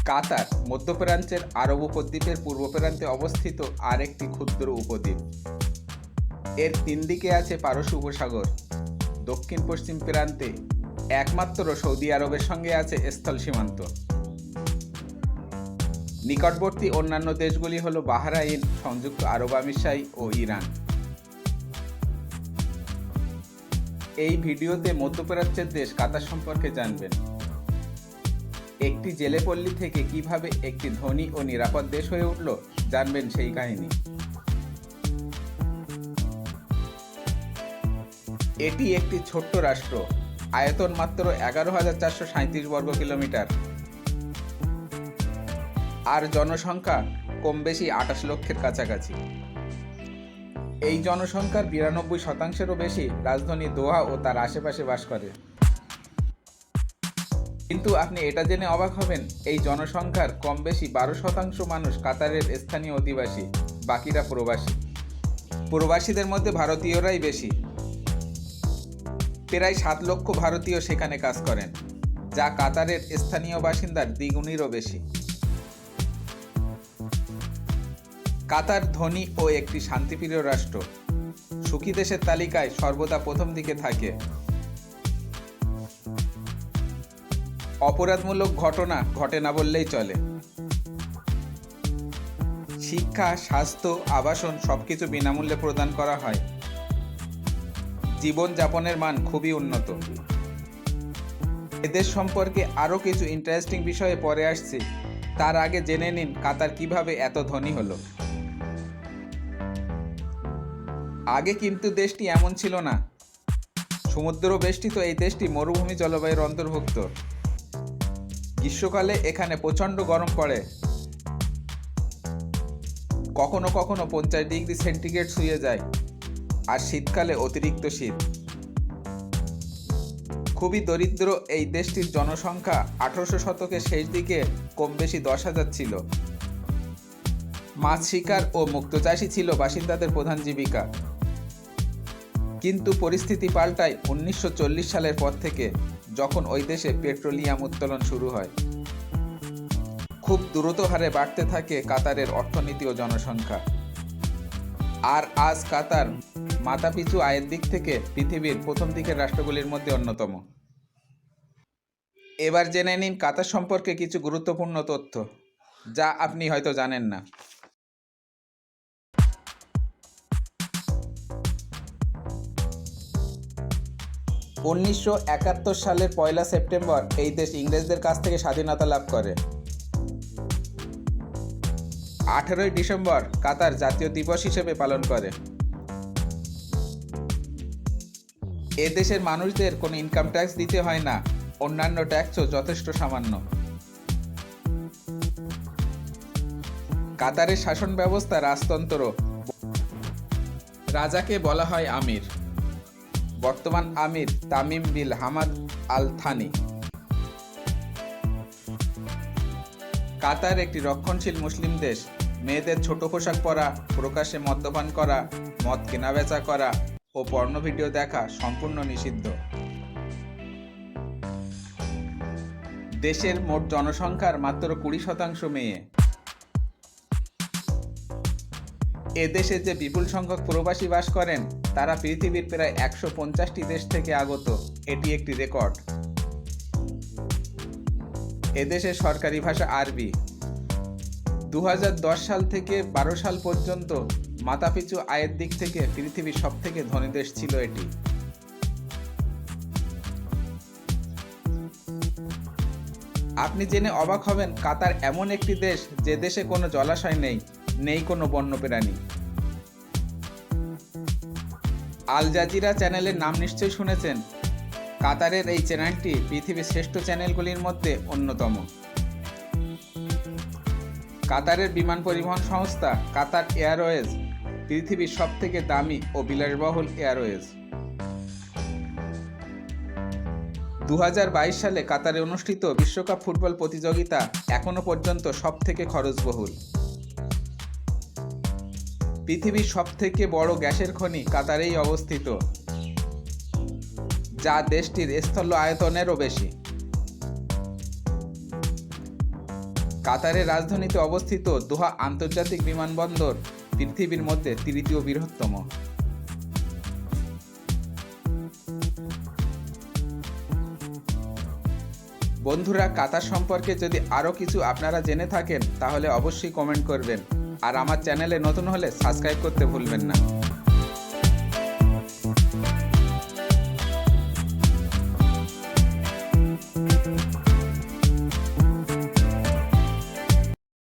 কাতার মধ্যপ্রাচ্যের আরব উপদ্বীপের পূর্ব প্রান্তে অবস্থিত আরেকটি ক্ষুদ্র উপদ্বীপ। এর তিন দিকে আছে পারস্য উপসাগর। দক্ষিণ পশ্চিম প্রান্তে একমাত্র সৌদি আরবের সঙ্গে আছে স্থল সীমান্ত। নিকটবর্তী অন্যান্য দেশগুলি হল বাহরাইন, সংযুক্ত আরব আমিরশাহী ও ইরান। এই ভিডিওতে মধ্যপ্রাচ্যের দেশ কাতার সম্পর্কে জানবেন। একটি জেলে পল্লী থেকে কিভাবে একটি ধনী ও নিরাপদ দেশ হয়ে উঠল, জানবেন সেই কাহিনী। এটি একটি ছোট্ট রাষ্ট্র, আয়তন মাত্র 11,437 বর্গ কিলোমিটার আর জনসংখ্যা কম বেশি 28 লক্ষের কাছাকাছি। এই জনসংখ্যার 92%-এরও বেশি রাজধানী দোহা ও তার আশেপাশে বাস করে। কিন্তু আপনি এটা জেনে অবাক হবেন, এই জনসংখ্যার কম বেশি 12% মানুষ কাতারের স্থানীয় অধিবাসী, বাকিরা প্রবাসী। প্রবাসীদের মধ্যে ভারতীয়রাই বেশি। প্রায় 7 লক্ষ ভারতীয় সেখানে কাজ করেন, যা কাতারের স্থানীয় বাসিন্দার দ্বিগুণেরও বেশি। কাতার ধনী ও একটি শান্তিপ্রিয় রাষ্ট্র। সুখী দেশের তালিকায় সর্বদা প্রথম দিকে থাকে। অপরাধমূলক ঘটনা ঘটে না বললেই চলে। শিক্ষা, স্বাস্থ্য, আবাসন সবকিছু বিনামূল্যে প্রদান করা হয়। জীবনযাপনের মান খুবই উন্নত। এদের সম্পর্কে আরও কিছু ইন্টারেস্টিং বিষয়ে পরে আসছে, তার আগে জেনে নিন কাতার কিভাবে এত ধনী হলো। আগে কিন্তু দেশটি এমন ছিল না। সমুদ্র বেষ্টিত এই দেশটি মরুভূমি জলবায়ুর অন্তর্ভুক্ত। গ্রীষ্মকালে এখানে প্রচণ্ড গরম পড়ে, কখনো কখনো 50 ডিগ্রি সেন্টিগ্রেড ছুঁয়ে যায়, আর শীতকালে অতিরিক্ত শীত। খুবই দরিদ্র এই দেশটির জনসংখ্যা 1800 শতকের শেষ দিকে কম বেশি 10,000 ছিল। মাছ শিকার ও মুক্তো চাষই ছিল বাসিন্দাদের প্রধান জীবিকা। কিন্তু পরিস্থিতি পাল্টায় 1940 সালের পর থেকে, যখন ওই দেশে পেট্রোলিয়াম উত্তোলন শুরু হয়। খুব দ্রুত হারে বাড়তে থাকে কাতারের অর্থনীতি ও জনসংখ্যা। আর আজ কাতার মাথাপিছু আয়ের দিক থেকে পৃথিবীর প্রথম দিকের রাষ্ট্রগুলির মধ্যে অন্যতম। এবার জেনে নিন কাতার সম্পর্কে কিছু গুরুত্বপূর্ণ তথ্য, যা আপনি হয়তো জানেন না। 1971 সালের 1 সেপ্টেম্বর এই দেশ ইংরেজদের কাছ থেকে স্বাধীনতা লাভ করে। 18 ডিসেম্বর কাতার জাতীয় দিবস হিসেবে পালন করে। এ দেশের মানুষদের কোনো ইনকাম ট্যাক্স দিতে হয় না, অন্যান্য ট্যাক্সও যথেষ্ট সামান্য। কাতারের শাসন ব্যবস্থা রাজতন্ত্র। রাজাকে বলা হয় আমির। বর্তমান আমির Tamim bin Hamad Al Thani. Qatar একটি রক্ষণশীল মুসলিম দেশ। মেয়েদের ছোট পোশাক পরা, প্রকাশ্যে মদ্যপান করা, মদ কেনাবেচা করা ও পর্নো ভিডিও দেখা সম্পূর্ণ নিষিদ্ধ। দেশের মোট জনসংখ্যার মাত্র 20% মেয়ে। এদেশে যে বিপুল সংখ্যক প্রবাসী বাস করেন, তারা পৃথিবীর প্রায় 150টি দেশ থেকে আগত। এটি একটি রেকর্ড। এদেশের সরকারি ভাষা আরবি। 2010 সাল থেকে 12 সাল পর্যন্ত মাথাপিছু আয়ের দিক থেকে পৃথিবীর সবথেকে ধনী দেশ ছিল এটি। আপনি জেনে অবাক হবেন, কাতার এমন একটি দেশ যে দেশে কোনো জলাশয় নেই, নেই কোনো বন্যপ্রাণী। আল জাজিরা চ্যানেলের নাম নিশ্চয়ই শুনেছেন। কাতারের এই চ্যানেলটি পৃথিবীর শ্রেষ্ঠ চ্যানেলগুলির মধ্যে অন্যতম। কাতারের বিমান পরিবহন সংস্থা কাতার এয়ারওয়েজ পৃথিবীর সবথেকে দামি ও বিলাসবহুল এয়ারওয়েজ। 2022 সালে কাতারে অনুষ্ঠিত বিশ্বকাপ ফুটবল প্রতিযোগিতা এখনো পর্যন্ত সবথেকে খরচবহুল। পৃথিবীর সবথেকে বড় গ্যাসের খনি কাতারেই অবস্থিত, যা দেশটির স্থল আয়তনেরও বেশি। কাতারের রাজধানীতে অবস্থিত দোহা আন্তর্জাতিক বিমানবন্দর পৃথিবীর মধ্যে তৃতীয় বৃহত্তম। বন্ধুরা, কাতার সম্পর্কে যদি আরও কিছু আপনারা জেনে থাকেন তাহলে অবশ্যই কমেন্ট করবেন, আর আমার চ্যানেলে নতুন হলে সাবস্ক্রাইব করতে ভুলবেন না।